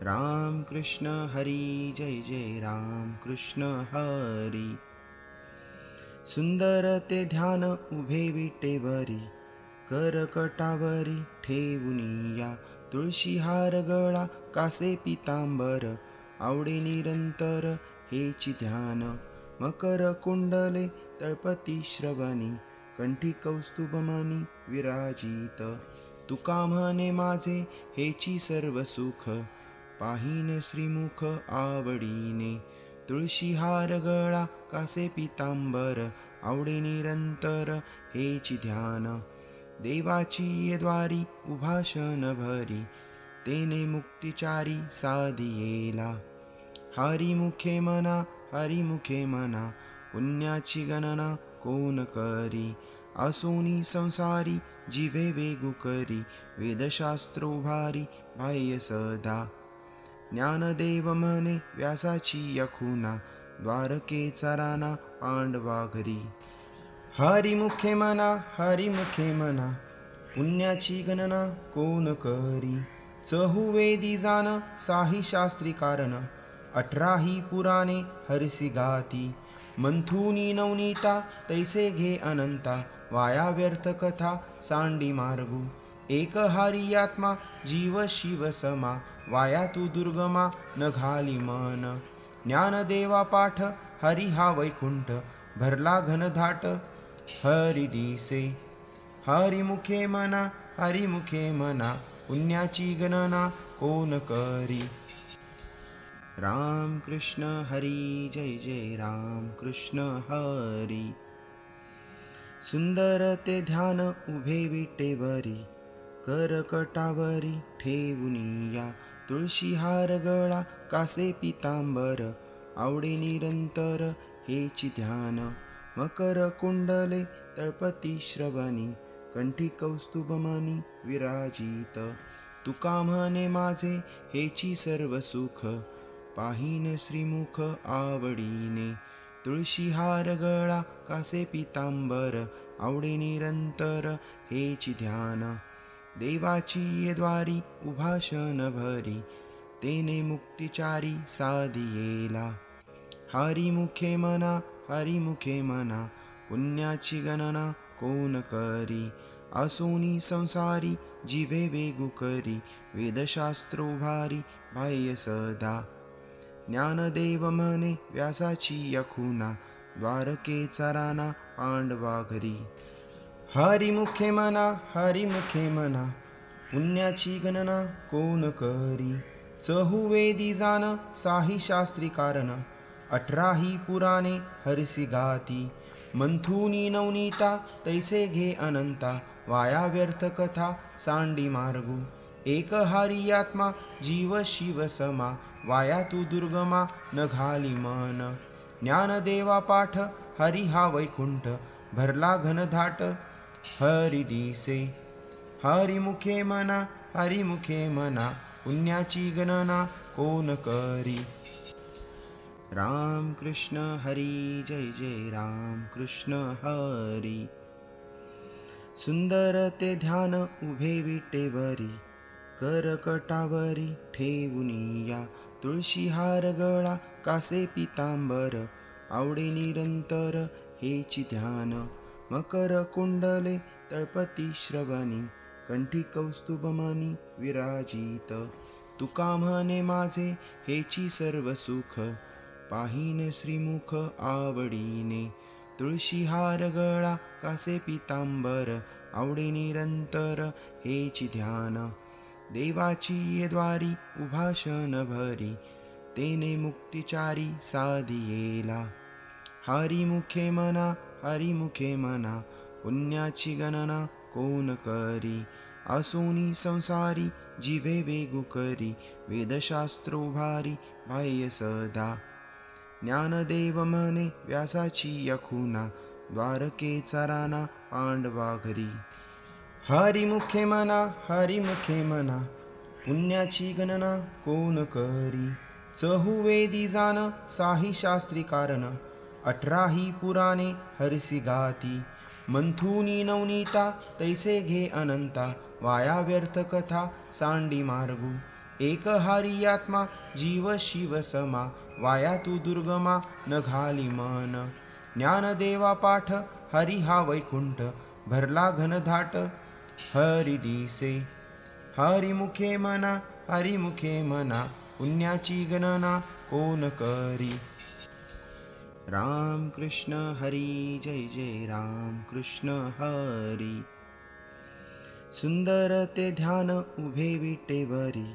राम कृष्ण हरी जय जय राम कृष्ण हरी। सुंदर ते ध्यान उभे विटेवरी, करकटावरी ठेवुनिया तुळशी हार गळा कासे पितांबर, आवडे निरंतर हेची ध्यान। मकर कुंडले तळपती श्रवणी, कंठी कौस्तुभमणी विराजित। तुका म्हणे माझे हेची सर्व सुख, पाहीन श्रीमुख आवडीने। तुळशी हार गळा कासे पितांबर, आवडे निरंतर हेची ध्यान। देवाची ये द्वारी उभाषण भरी, तेने मुक्तिचारी साधियेला। हरिमुखे मना हरिमुखे मना, पुण्याची गणना कोण करी। असोनी संसारी जीवे वेगू करी, वेदशास्त्रो भारी बाह्य सदा। ज्ञानदेव म्हणे व्यासाची यखुना, द्वारकेचा राणा पांडवा घरी। हरिमुखे मना पुण्याची गणना कोण करी। चहुवेदी जाण साही शास्त्री कारण, 18ही पुराणे हरसी गाती। मंथुनी नवनीता तैसे घे अनंता, वाया व्यर्थ कथा सांडी मार्गू। एक हारी आत्मा जीव शिव समा, वाया तू दुर्गमा न घाली मन। ज्ञानदेवा पाठ हरी हा वैकुंठ, भरला घनधाट हरी दिसे। हरिमुखे मना पुण्याची गणना कोण करी। राम कृष्ण हरी जय जय राम कृष्ण हरी। सुंदर ते ध्यान उभे विटेवरी, करकटावरी ठेवुनिया तुळशी हार गळा कासे पितांबर, आवडे निरंतर हेची ध्यान। मकर कुंडले तळपती श्रवणी, कंठी कौस्तुभमणी विराजित। तुका म्हणे माझे हेची सर्व सुख, पाहीन श्रीमुख आवडीने। तुळशी हार गळा कासे पितांबर, आवडे निरंतर हेची ध्यान। देवाची ये द्वारी उभाषण भरी, तेने मुक्तिचारी साधियेला। हरिमुखे मना पुण्याची गणना कोण करी। असोनी संसारी जीवे वेगू करी, वेदशास्त्रो भारी बाह्य सदा। ज्ञानदेव म्हणे व्यासाची यखुना, द्वारकेचा राणा पांडवा घरी। हरिमुखे मना पुण्याची गणना कोण करी। चहुवेदी जाण साही शास्त्री कारण, 18ही पुराणे हरसी गाती। मंथुनी नवनीता तैसे घे अनंता, वाया व्यर्थ कथा सांडी मार्गू। एक हारी आत्मा जीव शिव समा, वाया तू दुर्गमा न घाली मन। ज्ञानदेवा पाठ हरी हा वैकुंठ, भरला घनधाट हरी दिसे। हरिमुखे मना पुण्याची गणना कोण करी। राम कृष्ण हरी जय जय राम कृष्ण हरी। सुंदर ते ध्यान उभे विटेवरी, करकटावरी ठेवुनिया तुळशी हार गळा कासे पितांबर, आवडे निरंतर हेची ध्यान। मकर कुंडले तळपती श्रवणी, कंठी कौस्तुभमणी विराजित। तुका म्हणे माझे हेची सर्व सुख, पाहीन श्रीमुख आवडीने। तुळशी हार गळा कासे पितांबर, आवडे निरंतर हेची ध्यान। देवाची ये द्वारी उभाषण भरी, तेने मुक्तिचारी साधियेला। हरिमुखे मना पुण्याची गणना कोण करी। असोनी संसारी जीवे वेगू करी, वेदशास्त्रो भारी बाह्य सदा। ज्ञानदेव म्हणे व्यासाची यखुना, द्वारकेचा राणा पांडवा घरी। हरिमुखे मना पुण्याची गणना कोण करी। चहुवेदी जाण साही शास्त्री कारण, 18ही पुराणे हरसी गाती। मंथुनी नवनीता तैसे घे अनंता, वाया व्यर्थ कथा सांडी मार्गू। एक हारी आत्मा जीव शिव समा, वाया तू दुर्गमा न घाली मन. ज्ञानदेवा पाठ हरी हा वैकुंठ, भरला घनधाट हरी दिसे. हरिमुखे मना, हरिमुखे मना, पुण्याची गणना कोण करी. राम कृष्ण हरी जय जय राम कृष्ण हरी. सुंदर ते ध्यान उभे विटेवरी,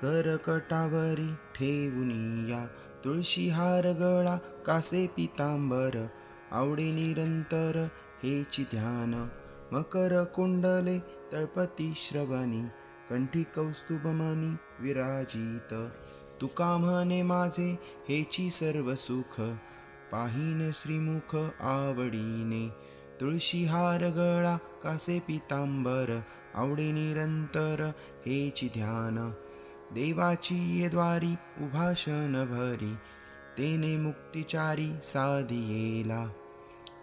करकटावरी ठेवुनिया. तुळशी हार गळा कासे पितांबर, आवडे निरंतर हेची ध्यान. मकर कुंडले तळपती श्रवणी, कंठी कौस्तुभमणी विराजित. तुका म्हणे माझे हेची सर्व सुख, पाहिन श्रीमुख आवडीने. तुळशी हार गळा कासे पितांबर, आवडे निरंतर हेची ध्यान. देवाची ये द्वारी उभाषण भरी, तेने मुक्तिचारी साधियेला.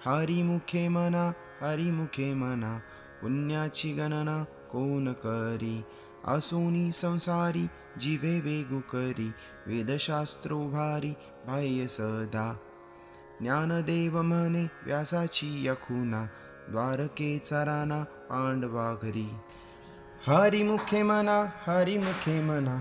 हरिमुखे मना, हरिमुखे मना, पुण्याची गणना कोण करी. असोनी संसारी जिवे वेगू करी, वेदशास्त्र उभारी बाह्य सदा. ज्ञानदेव म्हणे व्यासाची यखुना, द्वारकेचा राणा पांडवा घरी. हरिमुखे मना, हरिमुखे मना,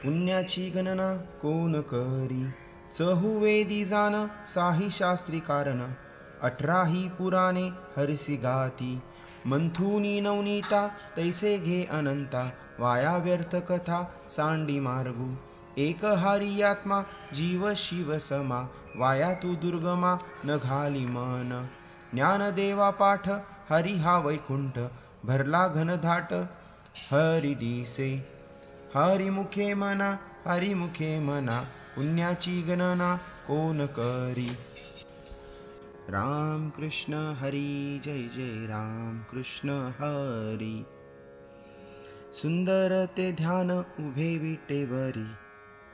पुण्याची गणना कोण करी. चहुवेदी जान साही शास्त्री कारण, 18ही पुराणे हरसी गाती. मंथुनी नवनीता तैसे घे अनंता, वाया व्यर्थ कथा सांडी मार्गू. एक हारी आत्मा जीव शिव समा, वाया तू दुर्गमा न घाली मन. ज्ञानदेवा पाठ हरी हा वैकुंठ, भरला घनधाट हरी दिसे. हरिमुखे मना, हरिमुखे मना, पुण्याची गणना कोण करी. राम कृष्ण हरी जय जय राम कृष्ण हरी. सुंदर ते ध्यान उभे विटेवरी,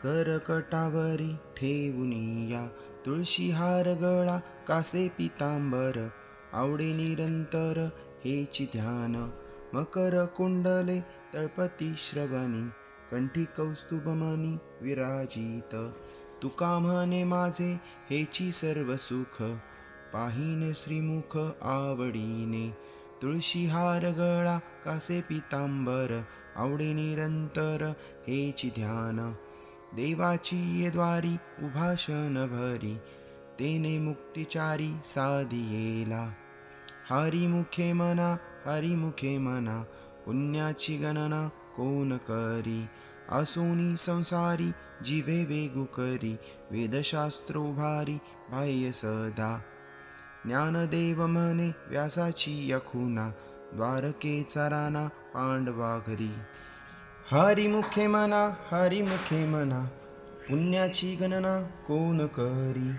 करकटावरी ठेवुनिया. तुळशी हार गळा कासे पितांबर, आवडे निरंतर हेची ध्यान. मकर कुंडले तळपती श्रवणी, कंठी कौस्तुभमणी विराजित. तुका म्हणे माझे हेची सर्व सुख, पाहिन श्रीमुख आवडीने. तुळशी हार गळा कासे पितांबर, आवडे निरंतर हेची ध्यान. देवाची ये द्वारी उभाषण भरी, तेने मुक्तिचारी साधियेला. हरिमुखे मना, हरिमुखे मना, पुण्याची गणना कोण करी. असोनी संसारी जिवे वेगू करी, वेदशास्त्र उभारी बाह्य सदा. ज्ञानदेव म्हणे व्यासाची यखुना, द्वारकेचा राणा पांडवा घरी. हरिमुखे मना, हरिमुखे मना, पुण्याची गणना कोण करी.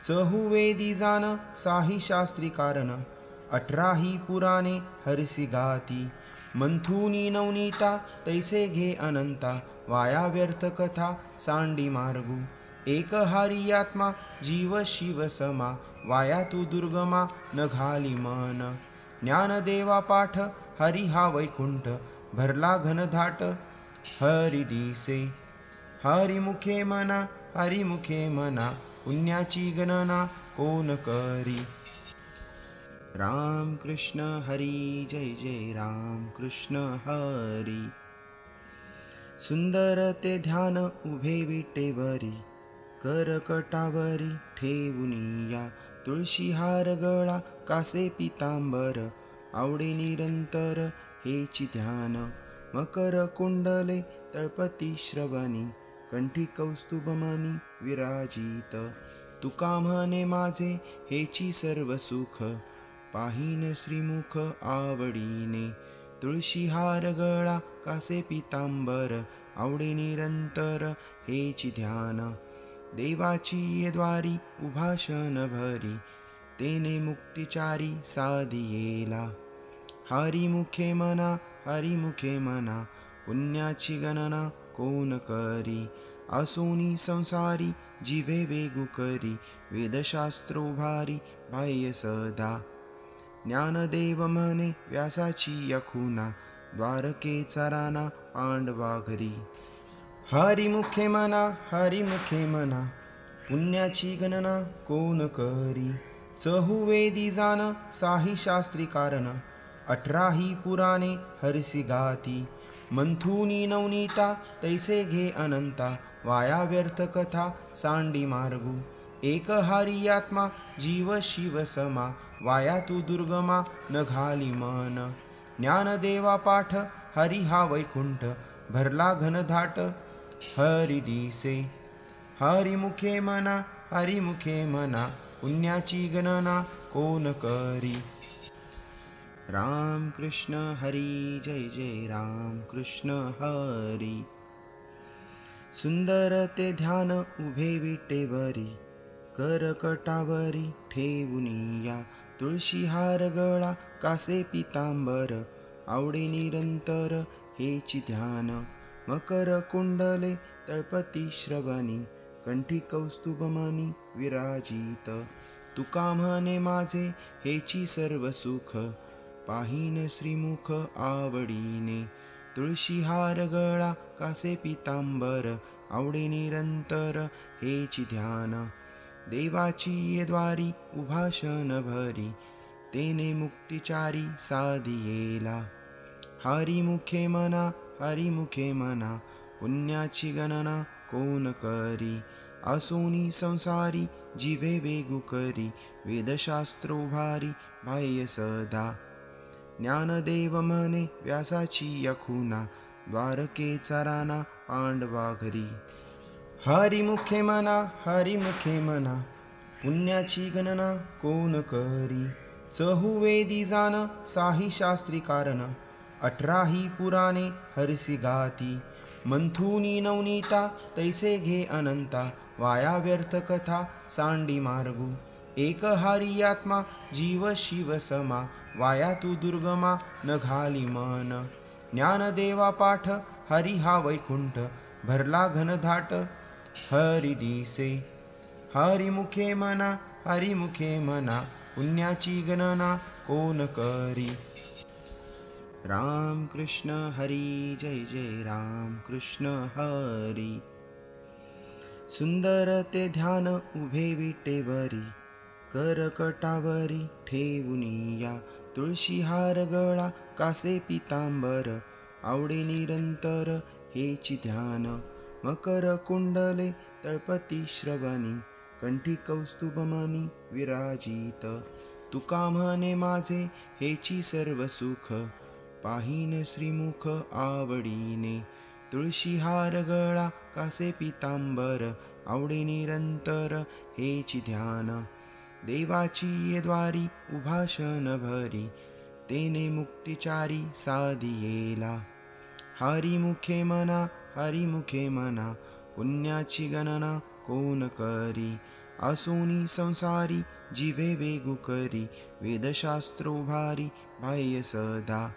चहुवेदी जान साही शास्त्री कारण, 18ही पुराणे हरसी गाती. मंथुनी नवनीता तैसे घे अनंता, वाया व्यर्थ कथा सांडी मार्गू. एक हारी आत्मा जीव शिव समा, वाया तू दुर्गमा न घाली मन. ज्ञानदेवा पाठ हरी हा वैकुंठ, भरला घनधाट हरी दिसे. हरिमुखे मना, हरिमुखे मना, पुण्याची गणना कोण करी. राम कृष्ण हरी जय जय राम कृष्ण हरी. सुंदर ते ध्यान उभे विटेवरी, करकटावरी ठेवुनिया. तुळशी हार गळा कासे पितांबर, आवडे निरंतर हेची ध्यान. मकर कुंडले तळपती श्रवणी, कंठी कौस्तुभमणी विराजित. तुका म्हणे माझे हेची सर्व सुख, पाहिन श्रीमुख आवडीने. तुळशी हार गळा कासे पितांबर, आवडे निरंतर हेची ध्यान. देवाची ये द्वारी उभाषण भरी, तेने मुक्तिचारी साधियेला. हरिमुखे मना, हरिमुखे मना, पुण्याची गणना कोण करी. असोनी संसारी जिवे वेगू करी, वेदशास्त्र उभारी बाह्य सदा. ज्ञानदेव म्हणे व्यासाची यखुना, द्वारकेचा राणा पांडवा घरी. हरिमुखे म्हणा पुण्याची गणना कोण करी. चहुवेदी जाण साही शास्त्री कारण, 18ही पुराणे हरसी गाती. मंथुनी नवनीता तैसे घे अनंता, वाया व्यर्थ कथा सांडी मार्गू. एक हारी आत्मा जीव शिव समा, वाया तू दुर्गमा न घाली मन. ज्ञानदेवा पाठ हरी हा वैकुंठ, भरला घनधाट हरी दिसे. हरिमुखे म्हणा पुण्याची गणना कोण करी. राम कृष्ण हरी जय जय राम कृष्ण हरी. सुंदर ते ध्यान उभे विटेवरी, करकटावरी ठेवुनिया. तुळशी हार गळा कासे पितांबर, आवडे निरंतर हेची ध्यान. मकर कुंडले तळपती श्रवणी, कंठी कौस्तुभमणी विराजित. तुका म्हणे माझे हेची सर्व सुख, पाहीन श्रीमुख आवडीने. तुळशी हार गळा कासे पितांबर, आवडे निरंतर हेची ध्यान. देवाची ये द्वारी उभाषण भरी, तेने मुक्तिचारी साधियेला. हरिमुखे म्हणा पुण्याची गणना कोण करी. असोनी संसारी जीवे वेगू करी, वेदशास्त्र उभारी बाह्य सदा. ज्ञानदेव म्हणे व्यासाची यखुना, द्वारकेचा राणा पांडवा घरी. हरिमुखे म्हणा पुण्याची गणना कोण करी. चहुवेदी जाण साही शास्त्री कारण, 18ही पुराणे हरसी गाती. मंथुनी नवनीता तैसे घे अनंता, वाया व्यर्थ कथा सांडी मार्गू. एक हारी आत्मा जीव शिव समा, वाया तू दुर्गमा न घाली मन. ज्ञानदेवा पाठ हरी हा वैकुंठ, भरला घनधाट हरी दिसे. हरिमुखे म्हणा पुण्याची गणना कोण करी. राम कृष्ण हरी जय जय राम कृष्ण हरी. सुंदर ते ध्यान उभे विटेवरी, करकटावरी ठेवुनिया. तुळशी हार गळा कासे पितांबर, आवडे निरंतर हेची ध्यान. मकर कुंडले तळपती श्रवणी, कंठी कौस्तुभमणी विराजित. तुका म्हणे माझे हेची सर्व सुख, पाहीन श्रीमुख आवडीने. तुळशी हार गळा कासे पितांबर, आवडे निरंतर हेची ध्यान. देवाची ये द्वारी उभाषण भरी, तेने मुक्तिचारी साधियेला. हरिमुखे म्हणा पुण्याची गणना कोण करी. असोनी संसारी जीवे वेगू करी, वेदशास्त्र उभारी बाह्य सदा.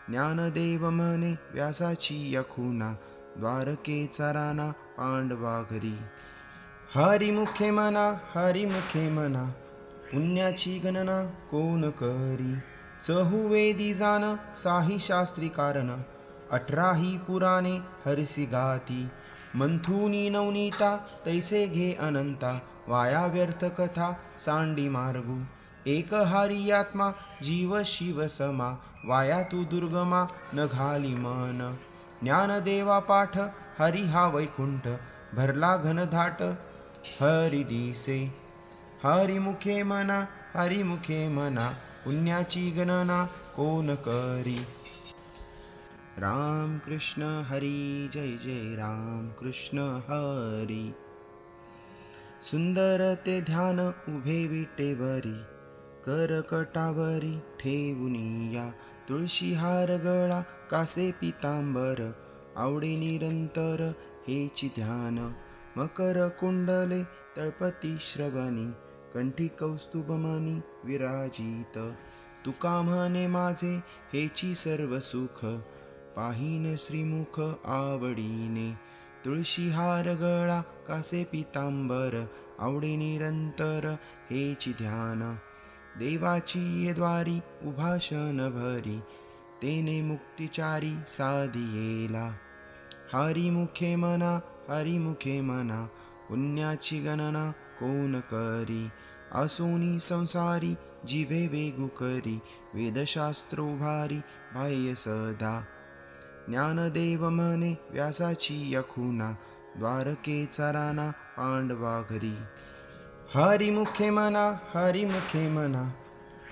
ज्ञानदेव म्हणे व्यासाची यखुना, द्वारकेचा राणा पांडवा घरी. हरिमुखे म्हणा पुण्याची गणना कोण करी. चहुवेदी जाण साही शास्त्री कारण, 18ही पुराणे हरसी गाती. मंथुनी नवनीता तैसे घे अनंता, वाया व्यर्थ कथा सांडी मार्गू. एक हारी आत्मा जीव शिव समा, वाया तू दुर्गमा न घाली मन. ज्ञानदेवा पाठ हरी हा वैकुंठ, भरला घनधाट हरी दिसे. हरिमुखे म्हणा पुण्याची गणना कोण करी. राम कृष्ण हरी जय जय राम कृष्ण हरी. सुंदर ते ध्यान उभे विटेवरी, करकटावरी ठेवुनिया. तुळशी हार गळा कासे पितांबर, आवडे निरंतर हेची ध्यान. मकर कुंडले तळपती श्रवणी, कंठी कौस्तुभमणी विराजित. तुका म्हणे माझे हेची सर्व सुख, पाहीन श्रीमुख आवडीने. तुळशी हार गळा कासे पितांबर, आवडे निरंतर हेची ध्यान. देवाची ये द्वारी उभाषण भरी, तेने मुक्तिचारी साधियेला. हरिमुखे म्हणा हरिमुखे म्हणा पुण्याची गणना कोण करी असोनी संसारी जीवे वेगू करी वेदशास्त्रो भारी बाह्य सदा ज्ञानदेव म्हणे व्यासाची यखुना द्वारकेचा राणा पांडवा घरी हरिमुखे म्हणा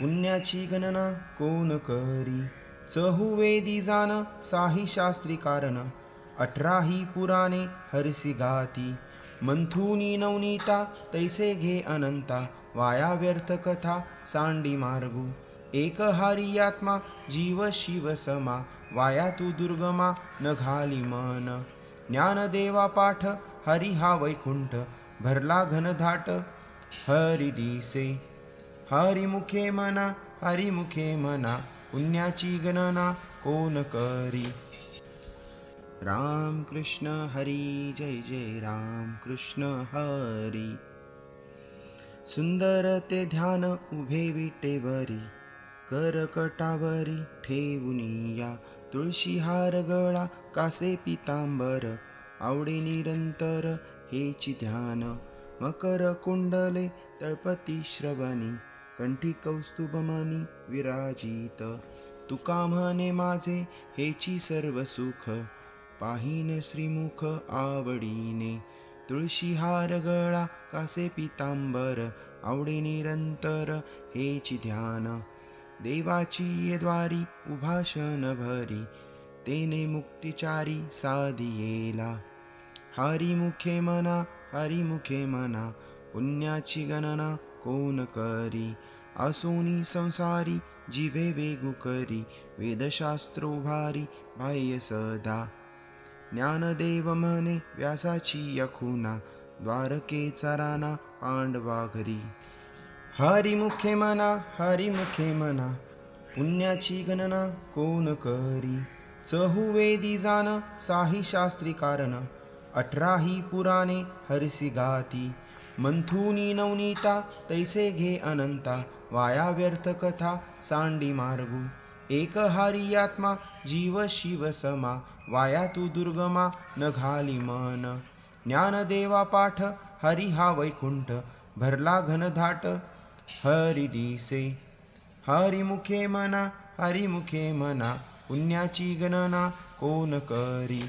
पुण्याची गणना कोण करी चहुवेदी जाण साही शास्त्री कारण 18 पुराणे हरसी गाती मंथुनी नवनीता तैसे घे अनंता वाया व्यर्थ कथा सांडी मार्गू एक हरी आत्मा जीव शिव समा वाया तू दुर्गमा न घाली मन ज्ञानदेवा पाठ हरी हा वैकुंठ भरला घनधाट हरी दिसे हरिमुखे म्हणा पुण्याची गणना कोण करी राम कृष्ण हरी जय जय राम कृष्ण हरी सुंदर ते ध्यान उभे विटेवरी करकटावरी ठेवुनिया तुळशी हार गळा कासे पितांबर आवडे निरंतर हेची ध्यान मकर कुंडले तळपती श्रवणी कंठी कौस्तुभमणी विराजित तुका म्हणे माझे हेची सर्व सुख पाहीन श्रीमुख आवडीने तुळशी हार गळा कासे पितांबर आवडे निरंतर हेची ध्यान देवाची ये द्वारी उभाषण भरी तेने मुक्तिचारी साधियेला हरिमुखे म्हणा पुण्याची गणना कोण करी असोनी संसारी जीवे वेगू करी वेदशास्त्रो भारी बाह्य सदा ज्ञानदेव म्हणे व्यासाची यखुना द्वारकेचा राणा पांडवा घरी हरिमुखे म्हणा पुण्याची गणना कोण करी चहुवेदी जाण साही शास्त्री कारण 18 पुराणे हरसी गाती मंथुनी नवनीता तैसे घे अनंता वाया व्यर्थ कथा सांडी मार्गू एक हरी आत्मा जीव शिव समा वाया तू दुर्गमा न घाली मन ज्ञानदेवा पाठ हरी हा वैकुंठ भरला घनधाट हरी दिसे हरिमुखे म्हणा पुण्याची गणना कोण करी